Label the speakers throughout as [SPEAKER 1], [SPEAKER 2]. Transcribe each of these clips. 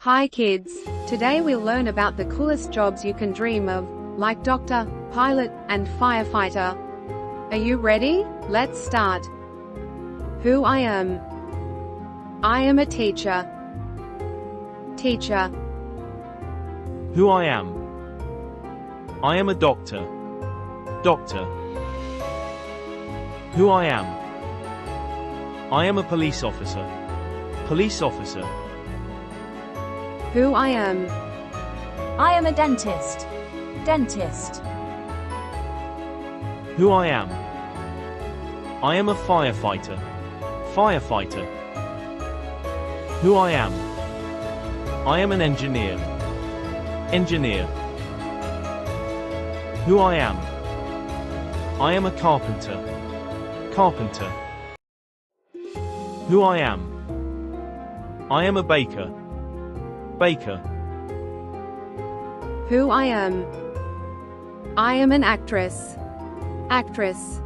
[SPEAKER 1] Hi kids! Today we'll learn about the coolest jobs you can dream of, like doctor, pilot, and firefighter. Are you ready? Let's start. Who I am. I am a teacher. Teacher.
[SPEAKER 2] Who I am. I am a doctor. Doctor. Who I am. I am a police officer. Police officer.
[SPEAKER 1] Who I am.
[SPEAKER 3] I am a dentist. Dentist.
[SPEAKER 2] Who I am. I am a firefighter. Firefighter. Who I am. I am an engineer. Engineer. Who I am. I am a carpenter. Carpenter. Who I am. I am a baker. Baker.
[SPEAKER 1] Who I am. I am an actress. Actress.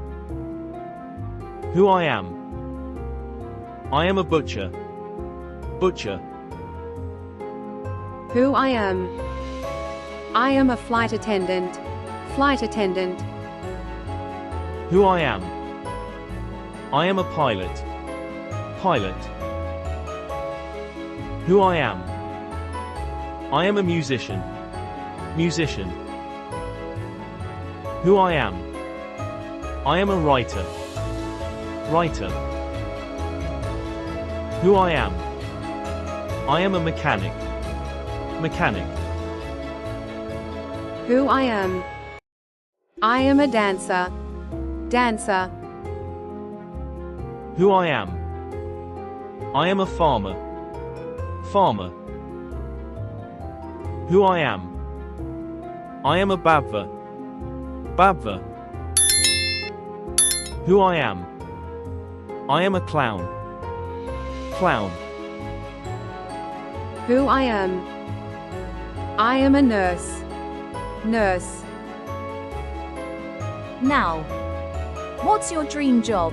[SPEAKER 2] Who I am. I am a butcher. Butcher.
[SPEAKER 1] Who I am. I am a flight attendant. Flight attendant.
[SPEAKER 2] Who I am. I am a pilot. Pilot. Who I am. I am a musician. Musician. Who I am. I am a writer. Writer. Who I am. I am a mechanic. Mechanic.
[SPEAKER 1] Who I am. I am a dancer. Dancer.
[SPEAKER 2] Who I am. I am a farmer. Farmer. Who I am. I am a babber. Babber. Who I am. I am a clown. Clown.
[SPEAKER 1] Who I am. I am a nurse. Nurse.
[SPEAKER 3] Now, what's your dream job?